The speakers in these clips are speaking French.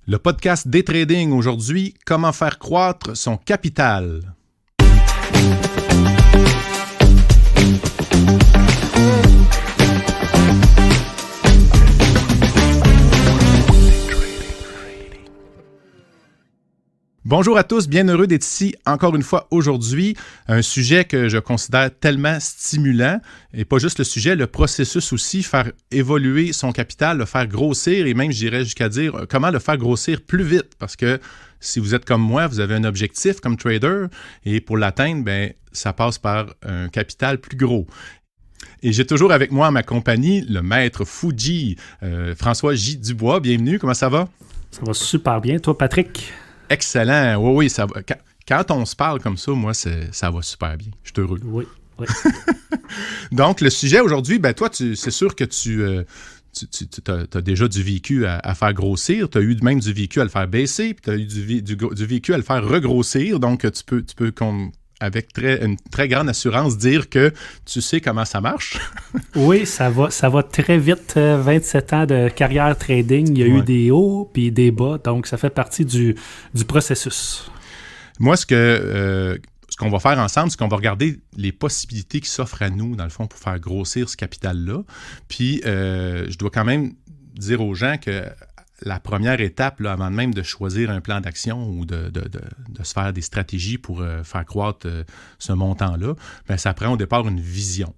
Le podcast Day Trading aujourd'hui, comment faire croître son capital. Bonjour à tous, bien heureux d'être ici encore une fois aujourd'hui. Un sujet que je considère tellement stimulant, et pas juste le sujet, le processus aussi, faire évoluer son capital, le faire grossir, et même je dirais jusqu'à dire comment le faire grossir plus vite, parce que si vous êtes comme moi, vous avez un objectif comme trader, et pour l'atteindre, bien, ça passe par un capital plus gros. Et j'ai toujours avec moi ma compagnie, le maître Fuji, François J. Dubois. Bienvenue, comment ça va? Ça va super bien. Toi, Patrick? Excellent. Oui, ça va. Quand on se parle comme ça, moi, ça va super bien. Je suis heureux. Oui. Donc, le sujet aujourd'hui, ben toi, c'est sûr que tu as déjà du vécu à faire grossir, tu as eu même du vécu à le faire baisser, puis tu as eu du vécu à le faire regrossir. Donc, tu peux avec une très grande assurance dire que tu sais comment ça marche. Oui, ça va très vite. 27 ans de carrière trading, il y a eu des hauts puis des bas, donc ça fait partie du processus. Moi, ce qu'on va faire ensemble, c'est qu'on va regarder les possibilités qui s'offrent à nous, dans le fond, pour faire grossir ce capital-là. Puis, je dois quand même dire aux gens que la première étape, là, avant même de choisir un plan d'action ou de se faire des stratégies pour faire croître ce montant-là, bien, ça prend au départ une vision.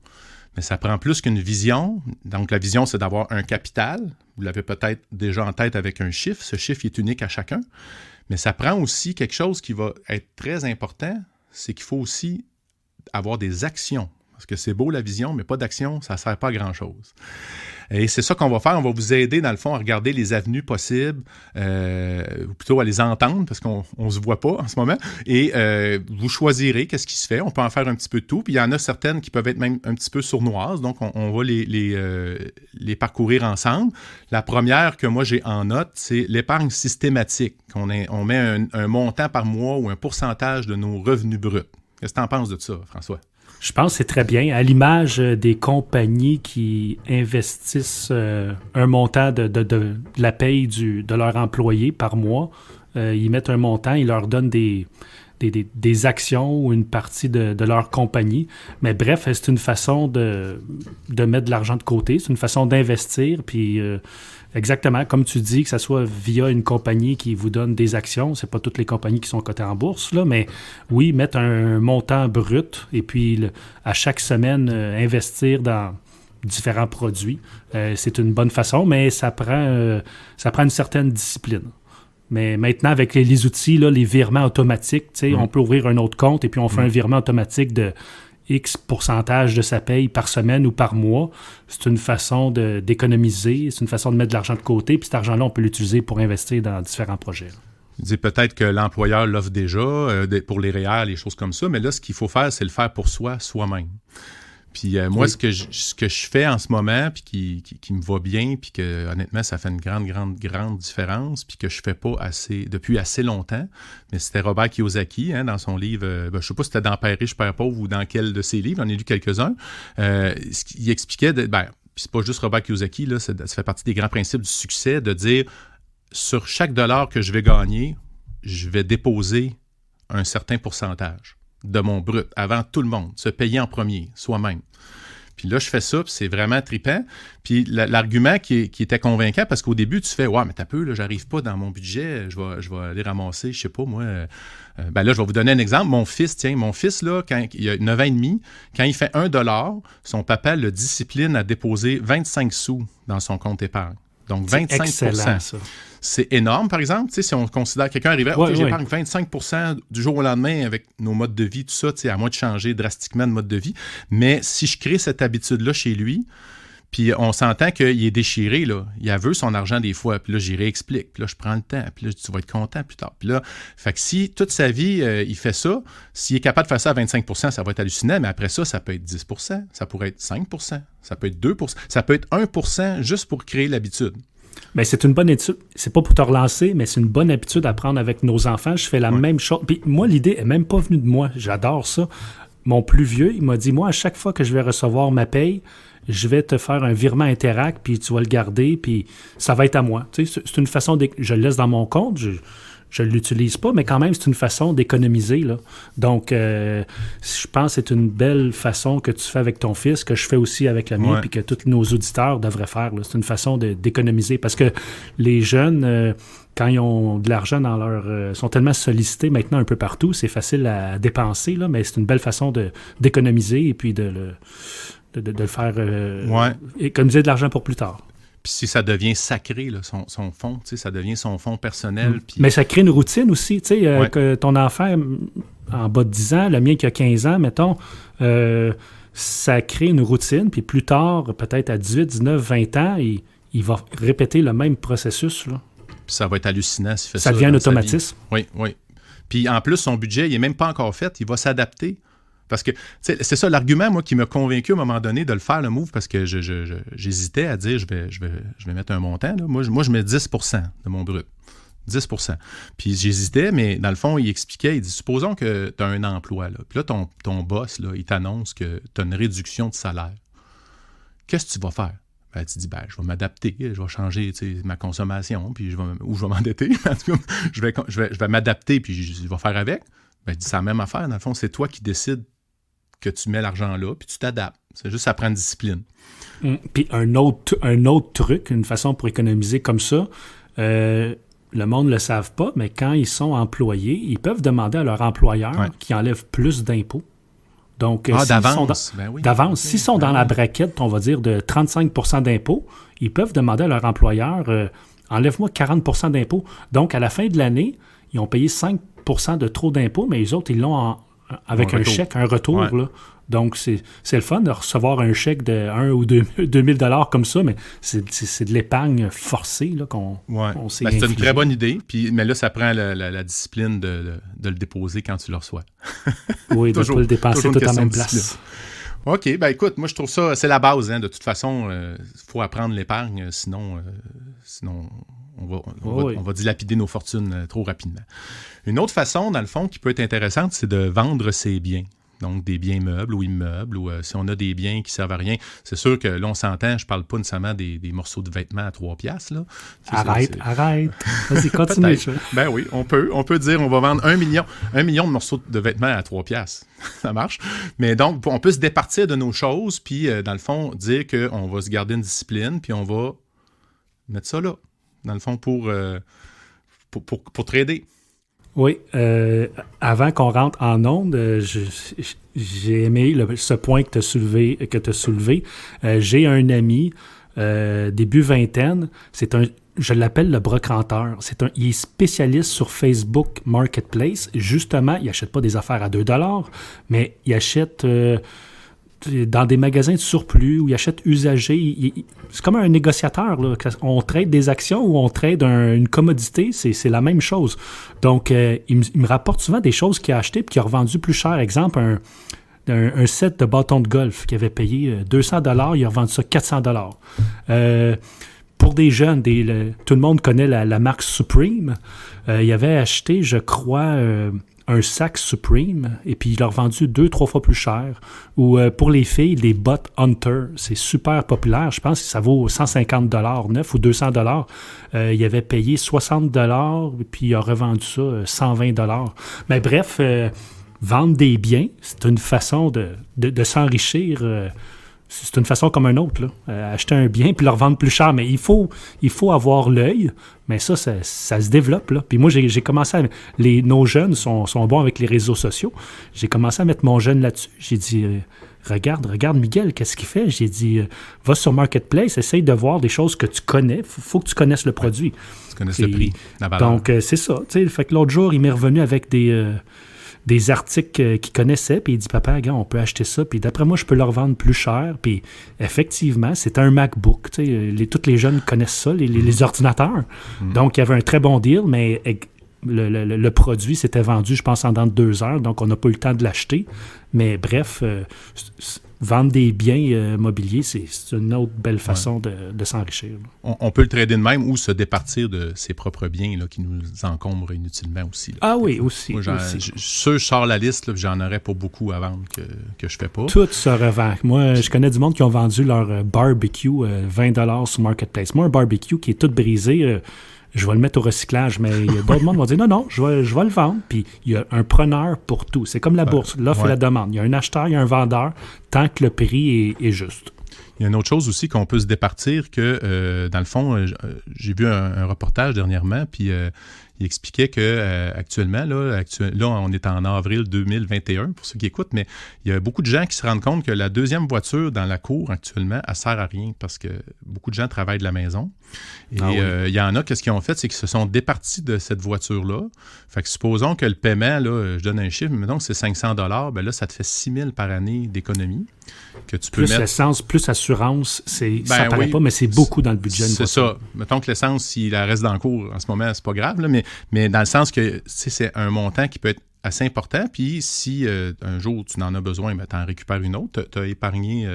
Mais ça prend plus qu'une vision. Donc, la vision, c'est d'avoir un capital. Vous l'avez peut-être déjà en tête avec un chiffre. Ce chiffre est unique à chacun. Mais ça prend aussi quelque chose qui va être très important, c'est qu'il faut aussi avoir des actions. Parce que c'est beau la vision, mais pas d'action, ça ne sert pas à grand-chose. Et c'est ça qu'on va faire. On va vous aider, dans le fond, à regarder les avenues possibles, ou plutôt à les entendre, parce qu'on ne se voit pas en ce moment. Et vous choisirez qu'est-ce qui se fait. On peut en faire un petit peu de tout. Puis il y en a certaines qui peuvent être même un petit peu sournoises. Donc, on va les parcourir ensemble. La première que moi, j'ai en note, c'est l'épargne systématique. On met un montant par mois ou un pourcentage de nos revenus bruts. Qu'est-ce que tu en penses de ça, François? Je pense que c'est très bien. À l'image des compagnies qui investissent un montant de la paye de leur employé par mois, ils mettent un montant, ils leur donnent des actions ou une partie de leur compagnie. Mais bref, c'est une façon de mettre de l'argent de côté, c'est une façon d'investir, puis exactement, comme tu dis, que ce soit via une compagnie qui vous donne des actions, c'est pas toutes les compagnies qui sont cotées en bourse, là, mais oui, mettre un montant brut et puis à chaque semaine, investir dans différents produits. C'est une bonne façon, mais ça prend une certaine discipline. Mais maintenant, avec les outils, là, les virements automatiques, on peut ouvrir un autre compte et puis on fait un virement automatique de X pourcentage de sa paye par semaine ou par mois. C'est une façon d'économiser, c'est une façon de mettre de l'argent de côté, puis cet argent-là, on peut l'utiliser pour investir dans différents projets. Peut-être que l'employeur l'offre déjà pour les REER, les choses comme ça, mais là, ce qu'il faut faire, c'est le faire pour soi-même. Puis moi, oui. ce que je fais en ce moment, puis qui me va bien, puis que honnêtement, ça fait une grande différence, puis que je fais pas depuis assez longtemps, mais c'était Robert Kiyosaki, dans son livre, je sais pas si c'était dans Père riche, Père pauvre ou dans quel de ses livres, j'en ai lu quelques-uns, il expliquait, puis c'est pas juste Robert Kiyosaki, là, ça fait partie des grands principes du succès, de dire, sur chaque dollar que je vais gagner, je vais déposer un certain pourcentage de mon brut, avant tout le monde, se payer en premier, soi-même. Puis là, je fais ça, puis c'est vraiment trippant. Puis l'argument qui était convaincant, parce qu'au début, tu fais « Ouais, mais t'as peu, là, j'arrive pas dans mon budget, je vais aller ramasser, je sais pas, moi... là, je vais vous donner un exemple. Mon fils, là, quand il a 9 ans et demi, quand il fait $1, son papa le discipline à déposer 25 sous dans son compte épargne. Donc, 25 %. C'est excellent, ça. C'est énorme, par exemple. Si on considère quelqu'un arrivait, j'épargne 25 % du jour au lendemain avec nos modes de vie, tout ça, à moins de changer drastiquement de mode de vie. Mais si je crée cette habitude-là chez lui, puis on s'entend qu'il est déchiré, là. Il veut son argent des fois. Puis là, j'y réexplique. Puis là, je prends le temps. Puis là, tu vas être content plus tard. Puis là, fait que si toute sa vie, il fait ça, s'il est capable de faire ça à 25 %, ça va être hallucinant. Mais après ça, ça peut être 10 %, ça pourrait être 5 %, ça peut être 2 %, ça peut être 1 % juste pour créer l'habitude. Bien, c'est une bonne étude. C'est pas pour te relancer, mais c'est une bonne habitude à prendre avec nos enfants. Je fais la même chose. Puis moi, l'idée est même pas venue de moi. J'adore ça. mon plus vieux, il m'a dit, moi, à chaque fois que je vais recevoir ma paye, je vais te faire un virement Interac, puis tu vas le garder, puis ça va être à moi. Tu sais, c'est une façon, je le laisse dans mon compte, je ne l'utilise pas, mais quand même, c'est une façon d'économiser, là. Donc, je pense que c'est une belle façon que tu fais avec ton fils, que je fais aussi avec le mien, puis que tous nos auditeurs devraient faire, là. C'est une façon d'économiser. Parce que les jeunes, quand ils ont de l'argent dans leur... sont tellement sollicités maintenant un peu partout, c'est facile à dépenser, là, mais c'est une belle façon d'économiser et puis de le faire économiser de l'argent pour plus tard. Puis si ça devient sacré, là, son fonds, tu sais, ça devient son fonds personnel. Puis... Mais ça crée une routine aussi, tu sais, que ton enfant en bas de 10 ans, le mien qui a 15 ans, mettons, ça crée une routine, puis plus tard, peut-être à 18, 19, 20 ans, il va répéter le même processus, là. Puis ça va être hallucinant s'il fait ça. Ça devient un automatisme. Oui. Puis en plus, son budget, il n'est même pas encore fait, il va s'adapter. Parce que, c'est ça l'argument, moi, qui m'a convaincu à un moment donné de le faire, le move, parce que j'hésitais à dire, je vais mettre un montant. Là. Moi, je mets 10 de mon brut. 10 Puis j'hésitais, mais dans le fond, il expliquait, il dit, supposons que tu as un emploi, là. Puis là, ton boss, là, il t'annonce que tu as une réduction de salaire. Qu'est-ce que tu vas faire? Ben, tu dis, je vais m'adapter, je vais changer ma consommation, puis je vais m'endetter. En tout cas, je vais m'adapter, puis je vais faire avec. Ben, c'est la même affaire. Dans le fond, c'est toi qui décides que tu mets l'argent là, puis tu t'adaptes. C'est juste, ça prend discipline. Puis un autre truc, une façon pour économiser comme ça, le monde ne le savent pas, mais quand ils sont employés, ils peuvent demander à leur employeur qui enlève plus d'impôts. Donc, d'avance. D'avance. S'ils sont dans la braquette, on va dire, de 35 % d'impôts, ils peuvent demander à leur employeur, enlève-moi 40 % d'impôts. Donc, à la fin de l'année, ils ont payé 5 % de trop d'impôts, mais les autres, ils l'ont avec un chèque, un retour. Là. Donc, c'est le fun de recevoir un chèque de 1 ou 2 000 $ comme ça, mais c'est de l'épargne forcée là, qu'on s'est c'est une très bonne idée, mais là, ça prend la discipline de le déposer quand tu le reçois. Oui, de ne pas le dépenser tout en même place. OK, écoute, moi, je trouve ça, c'est la base. Hein, de toute façon, il faut apprendre l'épargne, sinon on va dilapider nos fortunes trop rapidement. Une autre façon, dans le fond, qui peut être intéressante, c'est de vendre ses biens. Donc, des biens meubles ou immeubles, ou si on a des biens qui ne servent à rien. C'est sûr que là, on s'entend, je ne parle pas nécessairement des morceaux de vêtements à 3 $. Là. Arrête. Vas-y, continue. Ben oui, on peut dire on va vendre 1 million de morceaux de vêtements à 3 $. Ça marche. Mais donc, on peut se départir de nos choses, puis dans le fond, dire qu'on va se garder une discipline, puis on va mettre ça là, dans le fond, pour trader. Oui, avant qu'on rentre en onde, j'ai aimé ce point que tu as soulevé. J'ai un ami, début vingtaine, je l'appelle le brocanteur. Il est spécialiste sur Facebook Marketplace. Justement, il n'achète pas des affaires à 2 $, mais il achète dans des magasins de surplus où il achète usagé. C'est comme un négociateur. Là. On trade des actions ou on trade une commodité, c'est la même chose. Donc, il me rapporte souvent des choses qu'il a achetées et qu'il a revendu plus cher. Exemple, un set de bâtons de golf qu'il avait payé 200 $, il a revendu ça 400 $. Pour des jeunes, tout le monde connaît la marque Supreme. Il avait acheté, je crois, un sac Supreme, et puis il l'a revendu 2-3 fois plus cher. Ou pour les filles, les bottes Hunter, c'est super populaire. Je pense que ça vaut 150 $ neuf ou 200 $. Il avait payé 60 $, et puis il a revendu ça 120 $. Mais bref, vendre des biens, c'est une façon de s'enrichir. C'est une façon comme une autre, là. Acheter un bien puis le revendre plus cher. Mais il faut avoir l'œil. Mais ça se développe, là. Puis moi, j'ai commencé nos jeunes sont bons avec les réseaux sociaux. J'ai commencé à mettre mon jeune là-dessus. J'ai dit, regarde Miguel, qu'est-ce qu'il fait? J'ai dit, va sur Marketplace, essaye de voir des choses que tu connais. Faut que tu connaisses le produit. Tu connaisses le prix, la valeur. Donc, c'est ça. Fait que l'autre jour, il m'est revenu avec des articles qu'il connaissait, puis il dit, papa, regarde, on peut acheter ça, puis d'après moi, je peux le revendre plus cher, puis effectivement, c'est un MacBook, tous les jeunes connaissent ça, les ordinateurs, donc il y avait un très bon deal, mais le produit s'était vendu, je pense, en dans de 2 heures, donc on n'a pas eu le temps de l'acheter, mais bref, vendre des biens mobiliers, c'est une autre belle façon de s'enrichir. On peut le trader de même ou se départir de ses propres biens là, qui nous encombrent inutilement aussi. Là. Ah oui, aussi. Moi, aussi. Je sors la liste, là, j'en aurais pas beaucoup à vendre que je fais pas. Tout se revend. Moi, je connais du monde qui ont vendu leur barbecue 20$ sur Marketplace. Moi, un barbecue qui est tout brisé, je vais le mettre au recyclage, mais il y a d'autres monde qui vont dire non, je vais le vendre. Puis il y a un preneur pour tout. C'est comme la bourse, l'offre et la demande. Il y a un acheteur, il y a un vendeur, tant que le prix est juste. Il y a une autre chose aussi qu'on peut se départir que, dans le fond, j'ai vu un reportage dernièrement, puis il expliquait que actuellement, là, on est en avril 2021, pour ceux qui écoutent, mais il y a beaucoup de gens qui se rendent compte que la deuxième voiture dans la cour actuellement, elle ne sert à rien parce que beaucoup de gens travaillent de la maison. Et il y en a, qu'est-ce qu'ils ont fait, c'est qu'ils se sont départis de cette voiture-là. Fait que supposons que le paiement, là, je donne un chiffre, mais mettons que c'est 500$, ben là, ça te fait 6 000 par année d'économie que tu peux plus mettre. l'essence, plus assurance, ça ne paraît pas, mais c'est beaucoup dans le budget. C'est ça. Mettons que l'essence, s'il reste dans le cours en ce moment, c'est pas grave, là, mais dans le sens que c'est un montant qui peut être assez important. Puis si un jour tu en as besoin, ben, tu en récupères une autre. Tu as épargné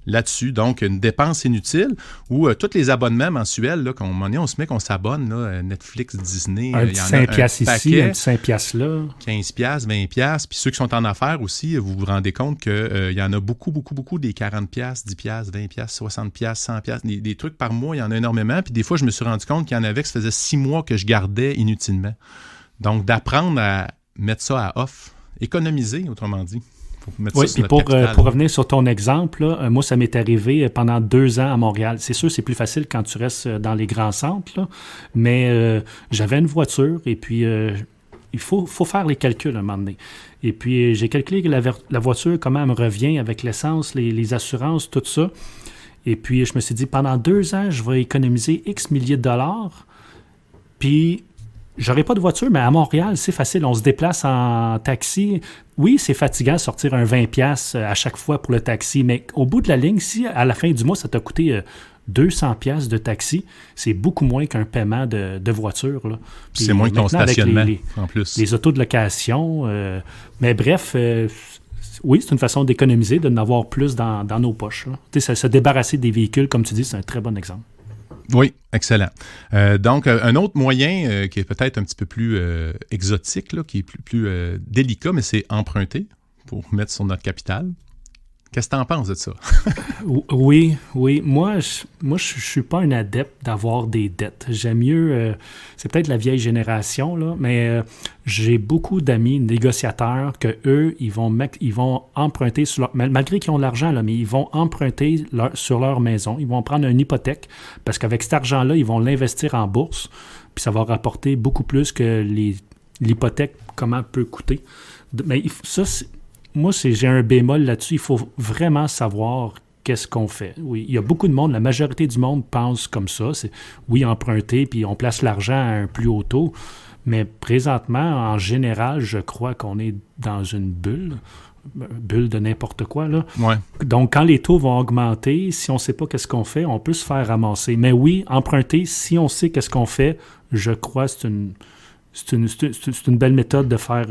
là-dessus. Donc, une dépense inutile ou tous les abonnements mensuels, là, on se met qu'on s'abonne, là, Netflix, Disney. Un petit 5$ ici, un petit 5$ là. 15$, 20$. Puis ceux qui sont en affaires aussi, vous vous rendez compte qu'il y en a beaucoup, beaucoup, beaucoup, des 40$, 10$, 20$, 60$, 100$. Des trucs par mois, il y en a énormément. Puis des fois, je me suis rendu compte qu'il y en avait que ça faisait 6 mois que je gardais inutilement. Donc, d'apprendre à mettre ça à off, économiser, autrement dit. Oui, puis pour revenir sur ton exemple, là, moi, ça m'est arrivé pendant 2 ans à Montréal. C'est sûr, c'est plus facile quand tu restes dans les grands centres, là, mais j'avais une voiture et puis il faut faire les calculs à un moment donné. Et puis, j'ai calculé que la voiture, comment elle me revient avec l'essence, les assurances, tout ça. Et puis, je me suis dit, pendant 2 ans, je vais économiser X milliers de dollars, puis j'aurais pas de voiture, mais à Montréal, c'est facile. On se déplace en taxi. Oui, c'est fatigant de sortir un 20$ à chaque fois pour le taxi, mais au bout de la ligne, si à la fin du mois, ça t'a coûté 200$ de taxi, c'est beaucoup moins qu'un paiement de voiture. Là. Puis c'est moins que ton stationnement, en plus. Les autos de location. Mais bref, oui, c'est une façon d'économiser, de n'avoir plus dans nos poches. Se débarrasser des véhicules, comme tu dis, c'est un très bon exemple. Oui, excellent. Donc, un autre moyen qui est peut-être un petit peu plus exotique, là, qui est plus délicat, mais c'est emprunter pour mettre sur notre capital. Qu'est-ce que tu en penses de ça? Oui. Moi, je suis pas un adepte d'avoir des dettes. J'aime mieux... c'est peut-être la vieille génération, là, mais j'ai beaucoup d'amis négociateurs que eux, ils vont emprunter, malgré qu'ils ont de l'argent, là, mais ils vont emprunter sur leur maison. Ils vont prendre une hypothèque parce qu'avec cet argent-là, ils vont l'investir en bourse, puis ça va rapporter beaucoup plus que l'hypothèque, comment peut coûter. Mais ça, moi, j'ai un bémol là-dessus. Il faut vraiment savoir qu'est-ce qu'on fait. Oui, il y a beaucoup de monde, la majorité du monde pense comme ça. C'est, oui, emprunter, puis on place l'argent à un plus haut taux. Mais présentement, en général, je crois qu'on est dans une bulle de n'importe quoi, là. Ouais. Donc, quand les taux vont augmenter, si on ne sait pas qu'est-ce qu'on fait, on peut se faire ramasser. Mais oui, emprunter, si on sait qu'est-ce qu'on fait, je crois que c'est une belle méthode de faire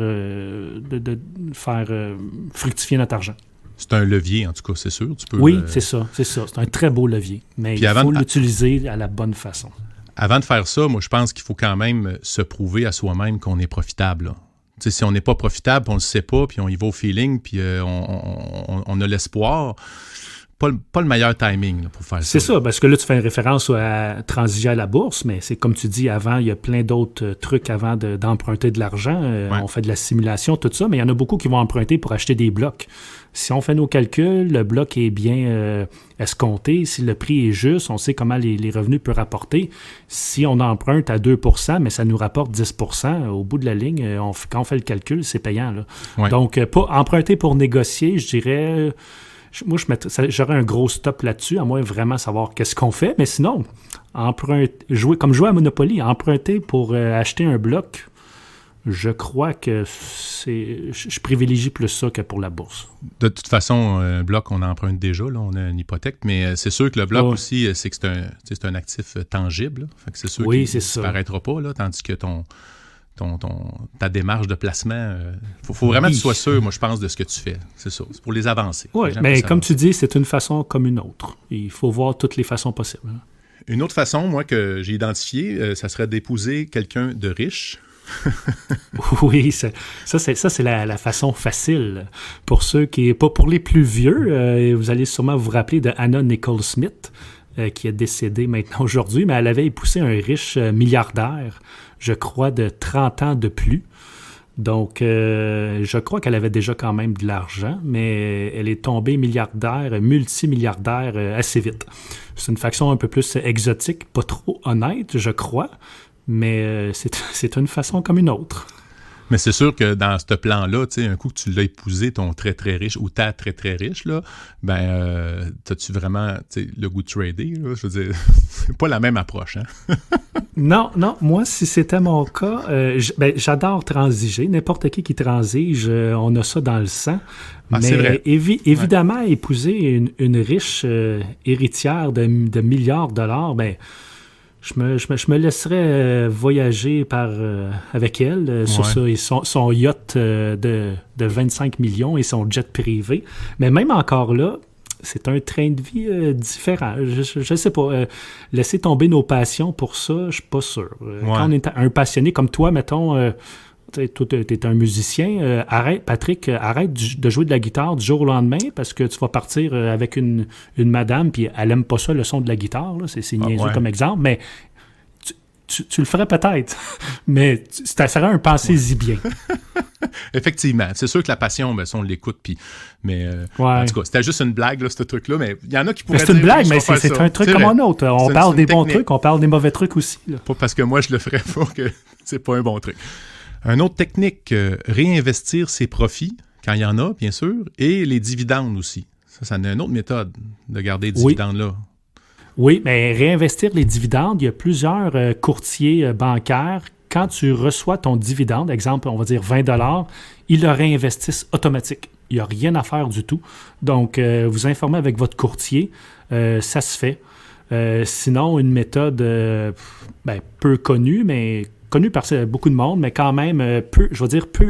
fructifier notre argent. C'est un levier, en tout cas, c'est sûr. Oui, c'est ça. C'est un très beau levier. Mais il faut l'utiliser à la bonne façon. Avant de faire ça, moi, je pense qu'il faut quand même se prouver à soi-même qu'on est profitable. Là. Si on n'est pas profitable, on ne le sait pas, puis on y va au feeling, puis on a l'espoir. Pas le meilleur timing là, pour faire ça. C'est ça, parce que là, tu fais une référence à transiger à la bourse, mais c'est comme tu dis, avant, il y a plein d'autres trucs avant d'emprunter de l'argent. On fait de la simulation, tout ça, mais il y en a beaucoup qui vont emprunter pour acheter des blocs. Si on fait nos calculs, le bloc est bien escompté. Si le prix est juste, on sait comment les revenus peuvent rapporter. Si on emprunte à 2%, mais ça nous rapporte 10%, au bout de la ligne, quand on fait le calcul, c'est payant. Là. Ouais. Donc, emprunter pour négocier, je dirais... Moi, j'aurais un gros stop là-dessus, à moins vraiment savoir qu'est-ce qu'on fait. Mais sinon, jouer à Monopoly, emprunter pour acheter un bloc, je crois que je privilégie plus ça que pour la bourse. De toute façon, un bloc, on emprunte déjà, là, on a une hypothèque, mais c'est sûr que le bloc aussi, c'est que c'est un actif tangible. Là. Fait que c'est sûr qu'il ne disparaîtra pas, là, tandis que ta démarche de placement. Faut vraiment que tu sois sûr, moi, je pense, de ce que tu fais. C'est ça. C'est pour les avancer. Oui, mais comme tu dis, c'est une façon comme une autre. Il faut voir toutes les façons possibles. Une autre façon, moi, que j'ai identifiée, ça serait d'épouser quelqu'un de riche. Oui, ça c'est la façon facile. Pour ceux qui... Pas pour les plus vieux, vous allez sûrement vous rappeler de Anna Nicole Smith, qui est décédée maintenant aujourd'hui, mais elle avait épousé un riche milliardaire, je crois, de 30 ans de plus. Donc, je crois qu'elle avait déjà quand même de l'argent, mais elle est tombée milliardaire, multimilliardaire assez vite. C'est une façon un peu plus exotique, pas trop honnête, je crois, mais c'est une façon comme une autre. Mais c'est sûr que dans ce plan-là, tu sais, un coup que tu l'as épousé, ton très très riche ou ta très très riche, là, t'as-tu vraiment le goût de trader? Là? Je veux dire, c'est pas la même approche, hein? Non, moi, si c'était mon cas, j'adore transiger. N'importe qui transige, on a ça dans le sang. Ah, mais c'est vrai. Évidemment, épouser une riche héritière de milliards de dollars, je me laisserais voyager avec elle sur ça, et son yacht de 25 millions et son jet privé. Mais même encore là, c'est un train de vie différent. Je sais pas. Laisser tomber nos passions pour ça, je suis pas sûr. Quand on est un passionné comme toi, mettons... toi, t'es un musicien, Patrick, arrête de jouer de la guitare du jour au lendemain parce que tu vas partir avec une madame puis elle aime pas ça, le son de la guitare. Là. C'est niaiseux comme exemple, mais tu le ferais peut-être, mais ça serait un pensez-y bien. Effectivement. C'est sûr que la passion, ça, on l'écoute, mais en tout cas, c'était juste une blague, là, ce truc-là, mais il y en a qui pourraient dire... C'est une blague, mais c'est un truc comme un autre. On parle des bons trucs, on parle des mauvais trucs aussi. Là. Pas parce que moi, je le ferais pas que c'est pas un bon truc. Une autre technique, réinvestir ses profits, quand il y en a, bien sûr, et les dividendes aussi. Ça en est une autre méthode de garder les dividendes-là. Oui, mais réinvestir les dividendes, il y a plusieurs courtiers bancaires. Quand tu reçois ton dividende, exemple, on va dire 20 $, ils le réinvestissent automatique. Il n'y a rien à faire du tout. Donc, vous informez avec votre courtier, ça se fait. Sinon, une méthode peu connue, mais connue par beaucoup de monde, mais quand même peu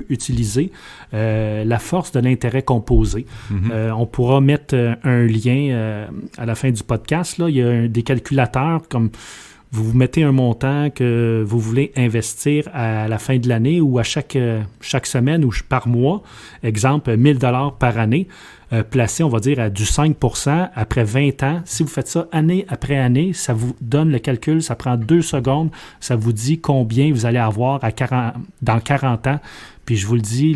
utilisée, la force de l'intérêt composé. Mm-hmm. On pourra mettre un lien à la fin du podcast. Là. Il y a des calculateurs comme vous mettez un montant que vous voulez investir à la fin de l'année ou à chaque semaine ou par mois. Exemple, 1 000 $ par année. Placé, on va dire, à du 5 % après 20 ans. Si vous faites ça année après année, ça vous donne le calcul, ça prend 2 secondes, ça vous dit combien vous allez avoir dans 40 ans. Puis je vous le dis,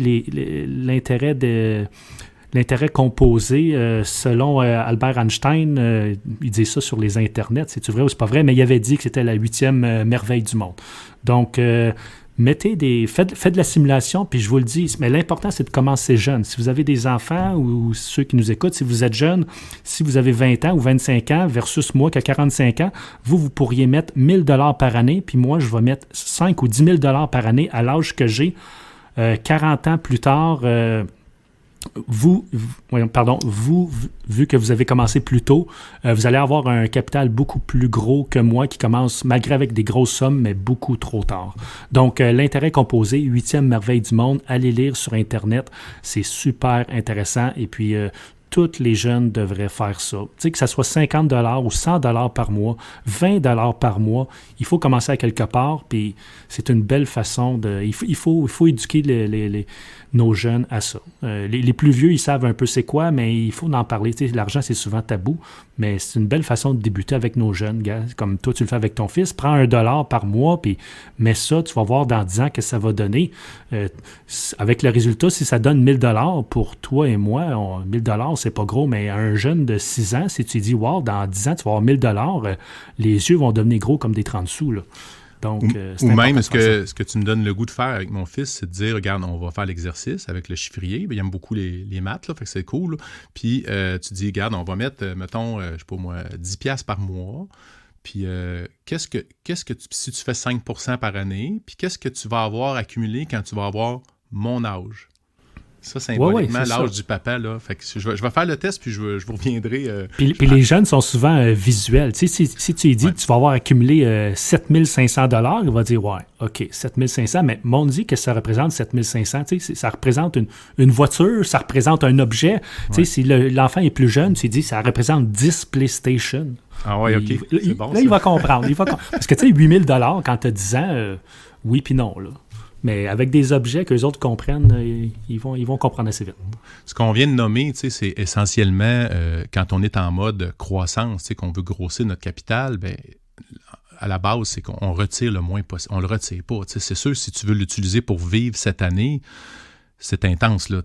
l'intérêt composé, selon Albert Einstein, il dit ça sur les internets, c'est-tu vrai ou c'est pas vrai, mais il avait dit que c'était la 8e merveille du monde. Donc, faites de la simulation, puis je vous le dis, mais l'important, c'est de commencer jeune. Si vous avez des enfants ou ceux qui nous écoutent, si vous êtes jeune, si vous avez 20 ans ou 25 ans versus moi qui a 45 ans, vous pourriez mettre 1 000 $ par année, puis moi, je vais mettre 5 ou 10 000 $ par année à l'âge que j'ai. 40 ans plus tard... Vous, vu que vous avez commencé plus tôt, vous allez avoir un capital beaucoup plus gros que moi qui commence, malgré avec des grosses sommes, mais beaucoup trop tard. Donc, l'intérêt composé, 8e merveille du monde, allez lire sur Internet, c'est super intéressant. Et puis, tous les jeunes devraient faire ça. Tu sais, que ça soit 50 $ ou 100 $ par mois, 20 $ par mois, il faut commencer à quelque part, puis c'est une belle façon de... Il faut éduquer nos jeunes à ça. Les plus vieux, ils savent un peu c'est quoi, mais il faut en parler. Tu sais, l'argent, c'est souvent tabou, mais c'est une belle façon de débuter avec nos jeunes, gars. Comme toi, tu le fais avec ton fils. Prends 1 $ par mois, puis mets ça, tu vas voir dans 10 ans que ça va donner. Avec le résultat, si ça donne 1 000 $ pour toi et moi, 1 000 $, c'est pas gros, mais un jeune de 6 ans, si tu dis, wow, dans 10 ans, tu vas avoir 1 000 $, les yeux vont devenir gros comme des 30 sous, là. Donc, ou même, ce que tu me donnes le goût de faire avec mon fils, c'est de dire, regarde, on va faire l'exercice avec le chiffrier. Bien, il aime beaucoup les maths, là, fait que c'est cool. Là. Puis, tu dis, regarde, on va mettre, mettons, je sais pas moi, 10 $ par mois. Puis, si tu fais 5 % par année, puis qu'est-ce que tu vas avoir accumulé quand tu vas avoir mon âge? Ça, symboliquement, ouais, l'âge du papa, là. Fait que je vais faire le test, puis je vous reviendrai. Puis les jeunes sont souvent visuels. Tu sais, si tu lui dis que tu vas avoir accumulé 7500 $, il va dire, ouais, OK, 7500, mais dit que ça représente 7500. Tu sais, ça représente une voiture, ça représente un objet. Tu sais, si l'enfant est plus jeune, tu dis, ça représente 10 PlayStation. Ah ouais, OK. C'est bon, là, il va comprendre. Parce que, tu sais, 8000 $ quand tu as 10 ans, oui puis non, là. Mais avec des objets que les autres comprennent, ils vont comprendre assez vite. Ce qu'on vient de nommer, c'est essentiellement quand on est en mode croissance, qu'on veut grossir notre capital, ben, à la base, c'est qu'on retire le moins possible. On ne le retire pas. C'est sûr, si tu veux l'utiliser pour vivre cette année, c'est intense. Là,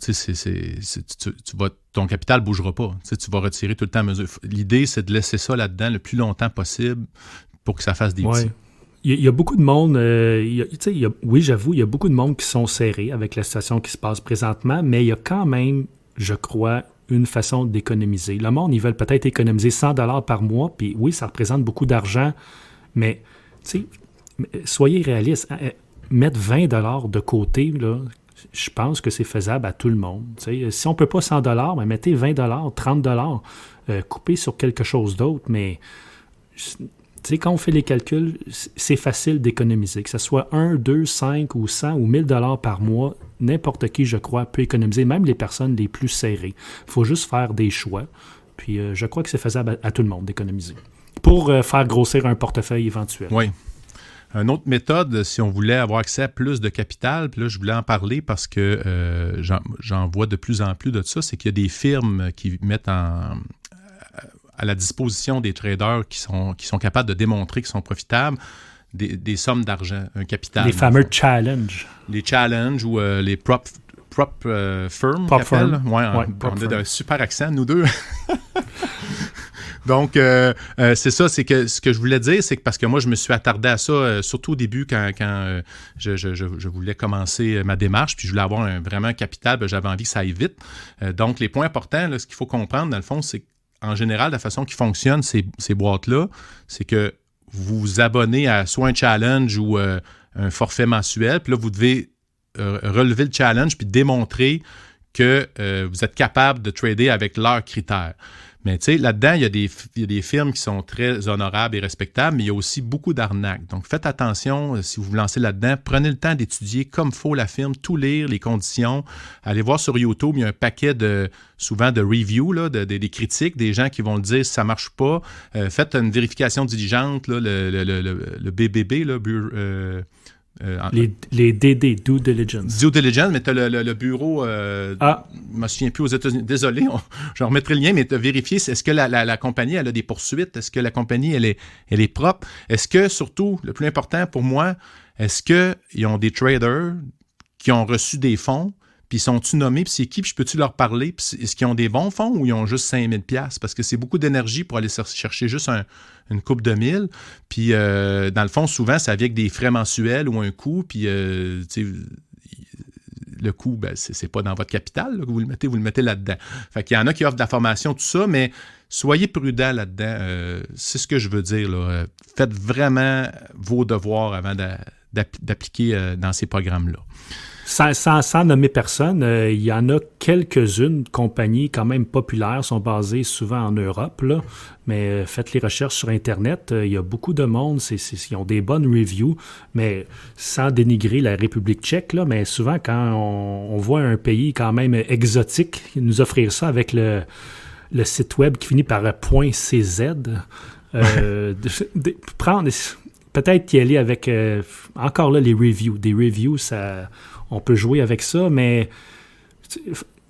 ton capital ne bougera pas. Tu vas retirer tout le temps à mesure. L'idée, c'est de laisser ça là-dedans le plus longtemps possible pour que ça fasse des petits. Il y a beaucoup de monde, oui, j'avoue, il y a beaucoup de monde qui sont serrés avec la situation qui se passe présentement, mais il y a quand même, je crois, une façon d'économiser. Le monde, ils veulent peut-être économiser 100 $ par mois, puis oui, ça représente beaucoup d'argent, mais, soyez réalistes, mettre 20 $ de côté, là, je pense que c'est faisable à tout le monde. Si on ne peut pas 100 $, mais mettez 20 $, 30 $, coupez sur quelque chose d'autre, mais... quand on fait les calculs, c'est facile d'économiser. Que ce soit 1, 2, 5 ou 100 ou 1000 $ par mois, n'importe qui, je crois, peut économiser, même les personnes les plus serrées. Il faut juste faire des choix. Puis je crois que c'est faisable à tout le monde d'économiser pour faire grossir un portefeuille éventuel. Oui. Une autre méthode, si on voulait avoir accès à plus de capital, puis là, je voulais en parler parce que j'en vois de plus en plus de ça, c'est qu'il y a des firmes qui mettent à la disposition des traders qui sont capables de démontrer qu'ils sont profitables des sommes d'argent, un capital. Les fameux challenges. Les challenges ou les prop firms. Prop firm. Ouais, on a un super accent, nous deux. Donc, c'est ça, c'est que ce que je voulais dire, c'est que parce que moi, je me suis attardé à ça, surtout au début, quand je voulais commencer ma démarche, puis je voulais avoir vraiment un capital, ben, j'avais envie que ça aille vite. Donc, les points importants, là, ce qu'il faut comprendre, dans le fond, c'est en général, la façon qui fonctionne ces boîtes-là, c'est que vous vous abonnez à soit un challenge ou un forfait mensuel, puis là, vous devez relever le challenge puis démontrer que vous êtes capable de trader avec leurs critères. Mais tu sais, là-dedans, il y a des firmes qui sont très honorables et respectables, mais il y a aussi beaucoup d'arnaques. Donc, faites attention, si vous vous lancez là-dedans, prenez le temps d'étudier comme faut la firme, tout lire, les conditions. Allez voir sur YouTube, il y a un paquet souvent de reviews, là, des critiques, des gens qui vont le dire si ça ne marche pas. Faites une vérification diligente, là, le BBB, là, les DD, Due Diligence. Due Diligence, mais tu as le bureau, je ne me souviens plus aux États-Unis. Désolé, je remettrai le lien, mais tu as vérifié, est-ce que la compagnie, elle a des poursuites? Est-ce que la compagnie, elle est propre? Est-ce que, surtout, le plus important pour moi, est-ce qu'ils ont des traders qui ont reçu des fonds, puis sont-ils nommés, puis c'est qui, puis je peux-tu leur parler? Puis est-ce qu'ils ont des bons fonds ou ils ont juste 5 000 $? Parce que c'est beaucoup d'énergie pour aller chercher juste une coupe de 1000. Puis, dans le fond, souvent, ça vient avec des frais mensuels ou un coût, puis, tu sais, le coût, ben, c'est pas dans votre capital là, que vous le mettez là-dedans. Fait qu'il y en a qui offrent de la formation, tout ça, mais soyez prudents là-dedans. C'est ce que je veux dire, là. Faites vraiment vos devoirs avant d'appliquer dans ces programmes-là. Sans nommer personne, il y en a quelques-unes compagnies quand même populaires, sont basées souvent en Europe, là, mais faites les recherches sur Internet, il y a beaucoup de monde, ils ont des bonnes reviews, mais sans dénigrer la République tchèque, là, mais souvent quand on voit un pays quand même exotique nous offrir ça avec le site web qui finit par .cz, prendre... Peut-être y aller avec, encore là, les reviews. Des reviews, ça, on peut jouer avec ça, mais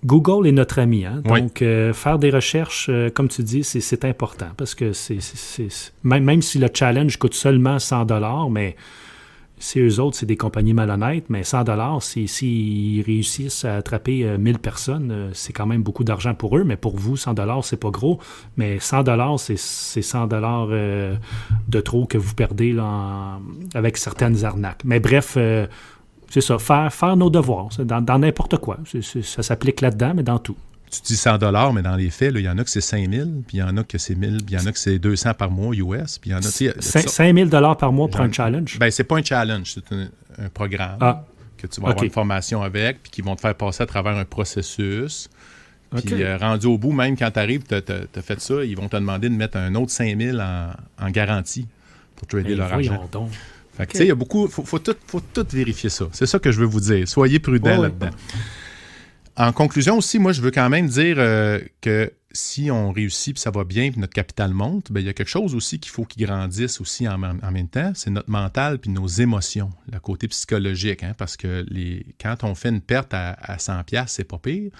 Google est notre ami. Hein? Oui. Donc, faire des recherches, comme tu dis, c'est important parce que même si le challenge coûte seulement 100 $, mais si eux autres, c'est des compagnies malhonnêtes, mais 100 $, s'ils réussissent à attraper 1000 personnes, c'est quand même beaucoup d'argent pour eux, mais pour vous, 100 $, c'est pas gros. Mais 100 $, c'est 100 $ de trop que vous perdez là, avec certaines arnaques. Mais bref, c'est ça, faire nos devoirs, dans n'importe quoi. Ça s'applique là-dedans, mais dans tout. Tu dis 100 $, mais dans les faits, il y en a que c'est 5 000, puis il y en a que c'est 1 000, puis il y en a que c'est 200 par mois US, puis il y en a... 5 000 $ par mois pour un challenge? Ben, c'est pas un challenge, c'est un programme que tu vas avoir une formation avec, puis qui vont te faire passer à travers un processus. Puis rendu au bout, même quand tu arrives, tu as fait ça, ils vont te demander de mettre un autre 5 000 en garantie pour trader leur argent. Fait que, tu sais, il y a beaucoup... faut tout vérifier ça. C'est ça que je veux vous dire. Soyez prudents là-dedans. En conclusion aussi, moi, je veux quand même dire que si on réussit, puis ça va bien, puis notre capital monte, bien, il y a quelque chose aussi qu'il faut qu'il grandisse aussi en même temps, c'est notre mental puis nos émotions, le côté psychologique, hein, parce que quand on fait une perte à 100$, c'est pas pire,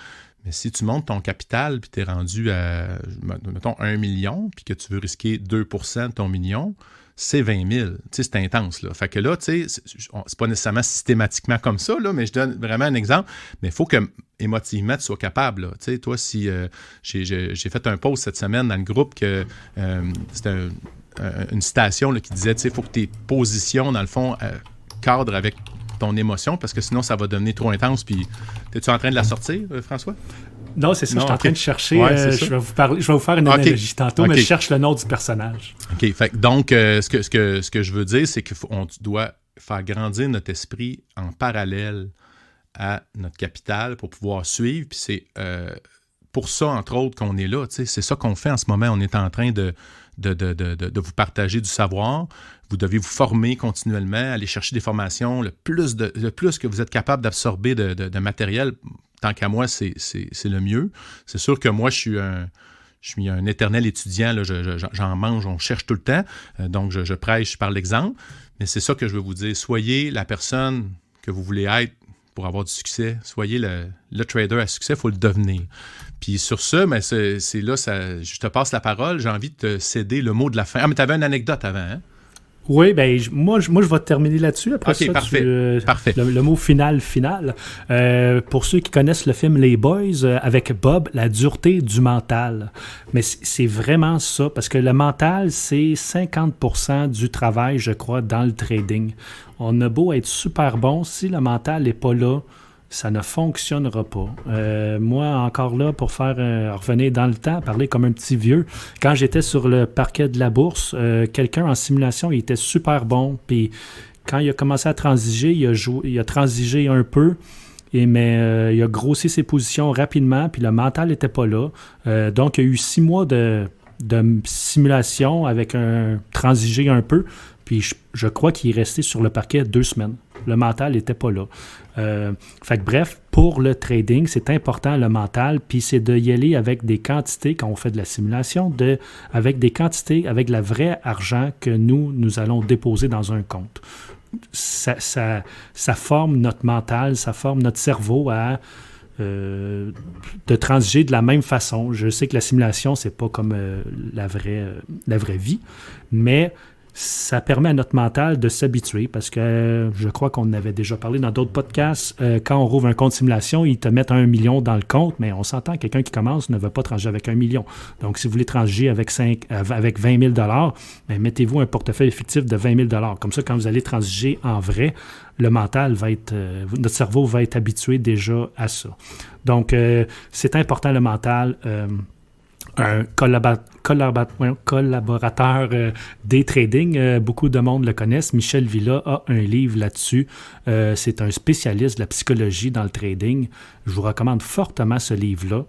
mais si tu montes ton capital puis tu es rendu à, mettons, 1 million, puis que tu veux risquer 2% de ton million, c'est 20 000. Tu sais, c'est intense, là. Fait que là, tu sais, c'est pas nécessairement systématiquement comme ça, là, mais je donne vraiment un exemple. Mais il faut que, émotivement, tu sois capable, là. Tu sais, toi, si j'ai fait un post cette semaine dans le groupe que c'était une citation là, qui disait, tu sais, il faut que tes positions, dans le fond, cadrent avec ton émotion, parce que sinon, ça va devenir trop intense. Puis, es-tu en train de la sortir, François? Non, c'est ça. Je suis en train de chercher. Je vais vous faire une analogie tantôt, mais je cherche le nom du personnage. OK. Fait, donc, ce que je veux dire, c'est qu'on doit faire grandir notre esprit en parallèle à notre capital pour pouvoir suivre. Puis c'est pour ça, entre autres, qu'on est là. C'est ça qu'on fait en ce moment. On est en train de vous partager du savoir. Vous devez vous former continuellement, aller chercher des formations, le plus que vous êtes capable d'absorber de matériel. Tant qu'à moi, c'est le mieux. C'est sûr que moi, je suis un éternel étudiant. Là, j'en mange, on cherche tout le temps. Donc, je prêche par l'exemple. Mais c'est ça que je veux vous dire. Soyez la personne que vous voulez être pour avoir du succès. Soyez le trader à succès, il faut le devenir. Puis sur ça, mais c'est là, je te passe la parole. J'ai envie de te céder le mot de la fin. Ah, mais tu avais une anecdote avant, hein? Oui, ben moi je vais terminer là-dessus. Après ça, parfait. Le mot final. Pour ceux qui connaissent le film Les Boys, avec Bob, la dureté du mental. Mais c'est vraiment ça, parce que le mental, c'est 50% du travail, je crois, dans le trading. On a beau être super bon, si le mental n'est pas là, ça ne fonctionnera pas. Moi, encore là, pour faire revenir dans le temps, parler comme un petit vieux, quand j'étais sur le parquet de la bourse, quelqu'un en simulation, il était super bon, puis quand il a commencé à transiger, il a transigé un peu, mais il a grossi ses positions rapidement, puis le mental n'était pas là. Donc, il y a eu 6 mois de simulation avec un transigé un peu, puis je crois qu'il est resté sur le parquet 2 semaines. Le mental n'était pas là. Fait que bref, pour le trading, c'est important le mental, puis c'est d'y aller avec des quantités, quand on fait de la simulation, avec des quantités, avec le vrai argent que nous allons déposer dans un compte. Ça forme notre mental, ça forme notre cerveau à de transiger de la même façon. Je sais que la simulation, c'est pas comme la vraie vie, mais ça permet à notre mental de s'habituer parce que je crois qu'on en avait déjà parlé dans d'autres podcasts. Quand on rouvre un compte simulation, ils te mettent 1 million dans le compte, mais on s'entend que quelqu'un qui commence ne veut pas transiger avec 1 million. Donc, si vous voulez transiger avec 20 000 $, ben, mettez-vous un portefeuille fictif de 20 000 $. Comme ça, quand vous allez transiger en vrai, le mental va être... notre cerveau va être habitué déjà à ça. Donc, c'est important le mental. Un collaborateur des trading, beaucoup de monde le connaissent. Michel Villa a un livre là-dessus. C'est un spécialiste de la psychologie dans le trading. Je vous recommande fortement ce livre-là.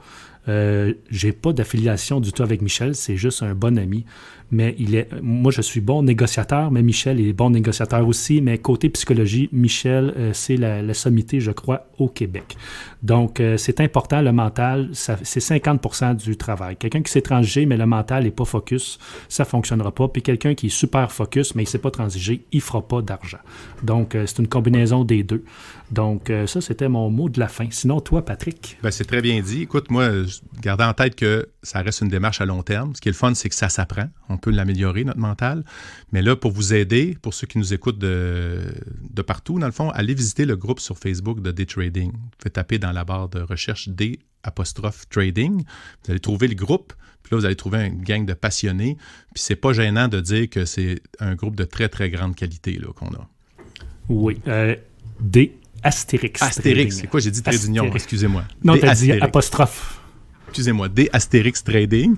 J'ai pas d'affiliation du tout avec Michel, c'est juste un bon ami. Mais moi, je suis bon négociateur, mais Michel est bon négociateur aussi. Mais côté psychologie, Michel, c'est la sommité, je crois, au Québec. Donc, c'est important, le mental, c'est 50% du travail. Quelqu'un qui sait transiger, mais le mental n'est pas focus, ça ne fonctionnera pas. Puis quelqu'un qui est super focus, mais il ne sait pas transiger, il ne fera pas d'argent. Donc, c'est une combinaison des deux. Donc, ça, c'était mon mot de la fin. Sinon, toi, Patrick? Ben, c'est très bien dit. Écoute, moi, gardez en tête que ça reste une démarche à long terme. Ce qui est le fun, c'est que ça s'apprend. On peut l'améliorer, notre mental. Mais là, pour vous aider, pour ceux qui nous écoutent de partout, dans le fond, allez visiter le groupe sur Facebook de Day Trading. Vous pouvez taper dans la barre de recherche D''Trading. Vous allez trouver le groupe. Puis là, vous allez trouver une gang de passionnés. Puis c'est pas gênant de dire que c'est un groupe de très, très grande qualité là, qu'on a. Oui. D''Astérix. Astérix, c'est quoi? J'ai dit Trading, excusez-moi. Non, t'as dit apostrophe. Excusez-moi, D''Astérix Trading.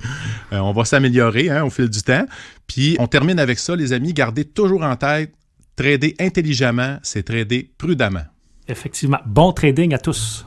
On va s'améliorer au fil du temps. Puis, on termine avec ça, les amis. Gardez toujours en tête, trader intelligemment, c'est trader prudemment. Effectivement. Bon trading à tous.